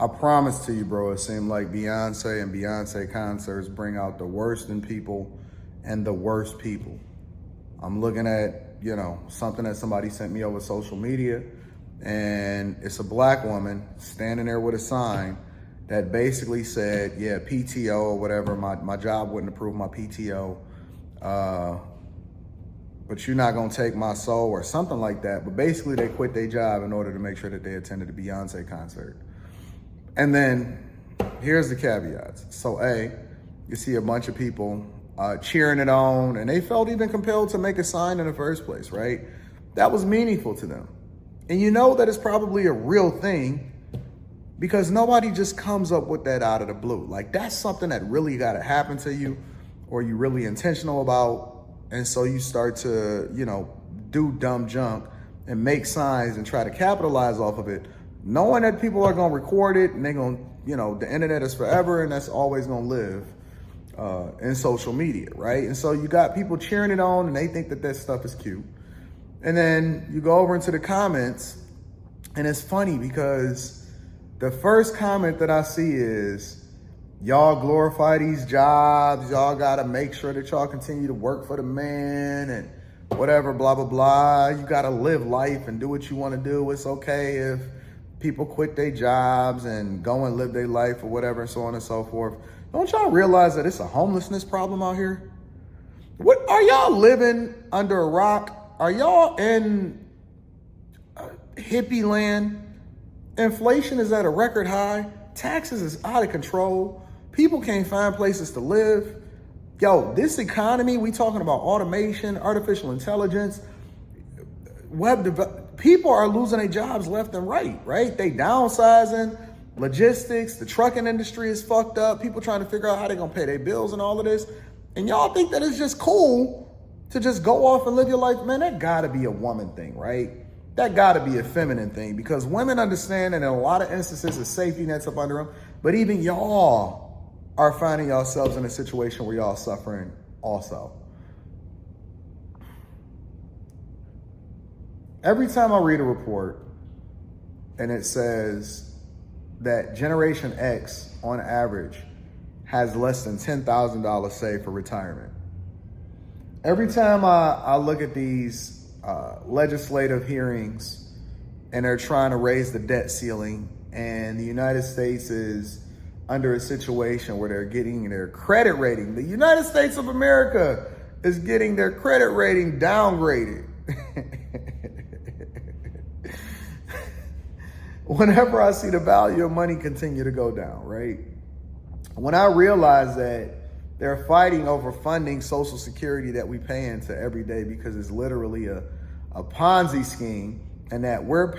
I promise to you, bro, it seemed like Beyonce and Beyonce concerts bring out the worst in people and the worst people. I'm looking at, something that somebody sent me over social media, and it's a black woman standing there with a sign that basically said, yeah, PTO or whatever, my job wouldn't approve my PTO, but you're not gonna take my soul or something like that. But basically they quit their job in order to make sure that they attended the Beyonce concert. And then here's the caveats. So A, you see a bunch of people cheering it on, and they felt even compelled to make a sign in the first place, right? That was meaningful to them. And you know that it's probably a real thing because nobody just comes up with that out of the blue. Like, that's something that really gotta happen to you, or you really intentional about. And so you start to, do dumb junk and make signs and try to capitalize off of it, knowing that people are gonna record it and they're gonna, the internet is forever and that's always gonna live in social media, right? And so you got people cheering it on and they think that stuff is cute. And then you go over into the comments, and it's funny because the first comment that I see is, y'all glorify these jobs, y'all gotta make sure that y'all continue to work for the man and whatever, blah, blah, blah. You gotta live life and do what you wanna do. It's okay if people quit their jobs and go and live their life or whatever, and so on and so forth. Don't y'all realize that it's a homelessness problem out here? What, are y'all living under a rock? Are y'all in hippie land? Inflation is at a record high. Taxes is out of control. People can't find places to live. Yo, this economy, we talking about automation, artificial intelligence, people are losing their jobs left and right? They downsizing, logistics, the trucking industry is fucked up. People trying to figure out how they're gonna pay their bills and all of this. And y'all think that it's just cool to just go off and live your life? Man, that gotta be a woman thing, right? That gotta be a feminine thing, because women understand, and in a lot of instances, a safety net's up under them. But even y'all are finding yourselves in a situation where y'all suffering also. Every time I read a report and it says that Generation X, on average, has less than $10,000 saved for retirement. Every time I look at these legislative hearings and they're trying to raise the debt ceiling, and the United States is under a situation where they're getting their credit rating. The United States of America is getting their credit rating downgraded. Whenever I see the value of money continue to go down, right? When I realize that they're fighting over funding Social Security that we pay into every day because it's literally a Ponzi scheme, and that we're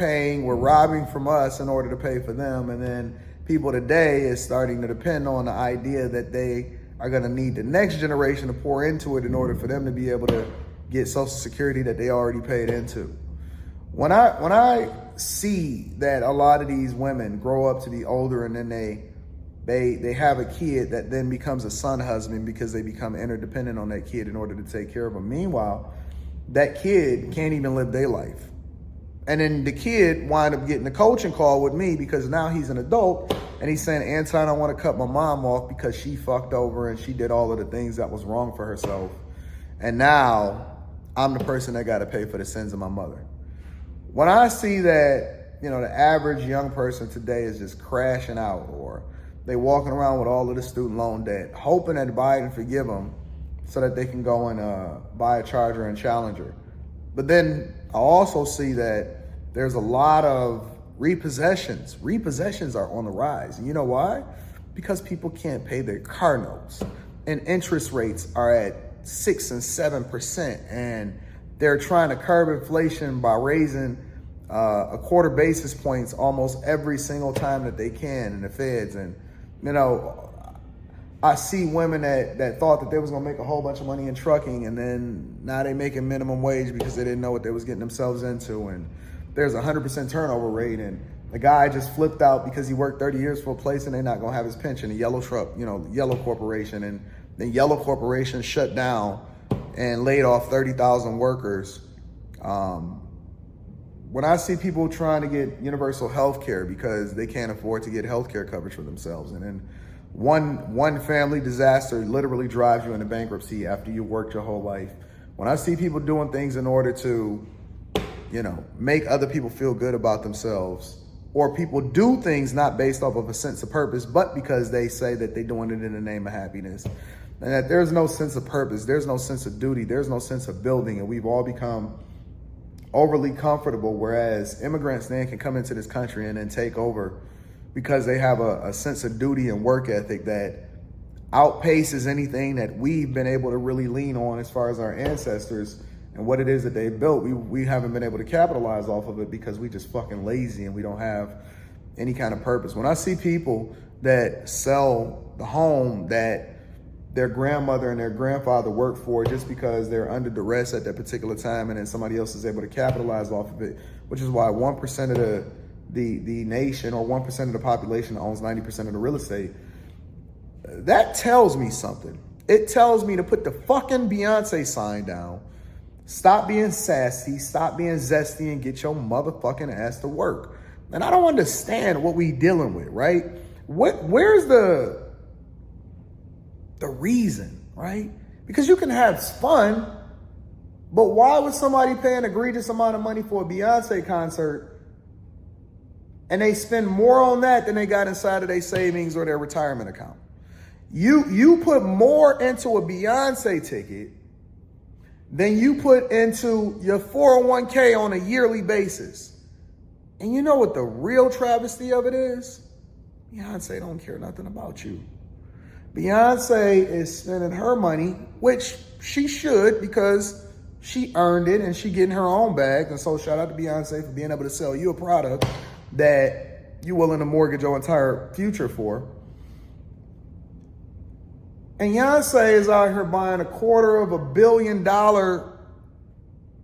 robbing from us in order to pay for them. And then people today is starting to depend on the idea that they are going to need the next generation to pour into it in order for them to be able to get Social Security that they already paid into. When I see that a lot of these women grow up to be older, and then they have a kid that then becomes a son husband because they become interdependent on that kid in order to take care of them. Meanwhile, that kid can't even live their life. And then the kid wind up getting a coaching call with me because now he's an adult and he's saying, Anton, I want to cut my mom off because she fucked over and she did all of the things that was wrong for herself. And now I'm the person that got to pay for the sins of my mother. When I see that, the average young person today is just crashing out, or they walking around with all of the student loan debt, hoping that Biden forgive them so that they can go and buy a Charger and Challenger. But then I also see that there's a lot of repossessions. Repossessions are on the rise. And you know why? Because people can't pay their car notes, and interest rates are at 6 and 7%. And they're trying to curb inflation by raising a quarter basis points almost every single time that they can in the feds. And, I see women that thought that they was gonna make a whole bunch of money in trucking, and then now they making minimum wage because they didn't know what they was getting themselves into. And there's 100% turnover rate, and the guy just flipped out because he worked 30 years for a place and they're not gonna have his pension. A yellow truck, Yellow Corporation, and then Yellow Corporation shut down and laid off 30,000 workers when I see people trying to get universal health care because they can't afford to get health care coverage for themselves, and then one family disaster literally drives you into bankruptcy after you worked your whole life. When I see people doing things in order to, make other people feel good about themselves, or people do things not based off of a sense of purpose, but because they say that they're doing it in the name of happiness, and that there's no sense of purpose, there's no sense of duty, there's no sense of building, and we've all become overly comfortable, whereas immigrants then can come into this country and then take over because they have a sense of duty and work ethic that outpaces anything that we've been able to really lean on as far as our ancestors and what it is that they built. We haven't been able to capitalize off of it because we just fucking lazy and we don't have any kind of purpose. When I see people that sell the home that their grandmother and their grandfather worked for just because they're under duress at that particular time, and then somebody else is able to capitalize off of it, which is why 1% of the nation, or 1% of the population owns 90% of the real estate. That tells me something. It tells me to put the fucking Beyoncé sign down, stop being sassy, stop being zesty, and get your motherfucking ass to work. And I don't understand what we dealing with, right? Where's the reason, right? Because you can have fun, but why would somebody pay an egregious amount of money for a Beyonce concert and they spend more on that than they got inside of their savings or their retirement account? You put more into a Beyonce ticket than you put into your 401k on a yearly basis. And you know what the real travesty of it is? Beyonce don't care nothing about you. Beyonce is spending her money, which she should because she earned it and she getting her own bag. And so shout out to Beyonce for being able to sell you a product that you're willing to mortgage your entire future for. And Beyonce is out here buying $250 million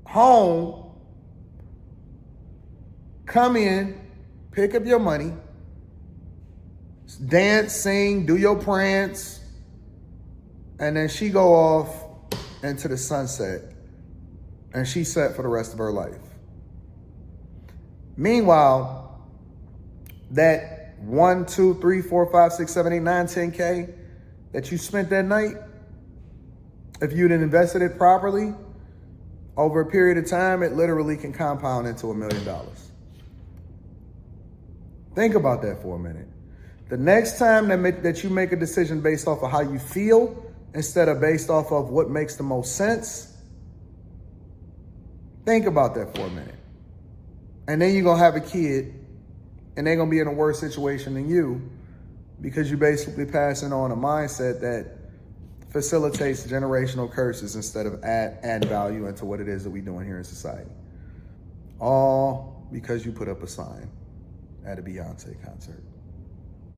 home. Come in, pick up your money, dance, sing, do your prance, and then she go off into the sunset, and she's set for the rest of her life. Meanwhile, that 1, 2, 3, 4, 5, 6, 7, 8, 9, 10K that you spent that night, if you'd invested it properly, over a period of time, it literally can compound into $1 million. Think about that for a minute. The next time that you make a decision based off of how you feel instead of based off of what makes the most sense, think about that for a minute. And then you're going to have a kid and they're going to be in a worse situation than you because you're basically passing on a mindset that facilitates generational curses instead of add value into what it is that we're doing here in society. All because you put up a sign at a Beyonce concert.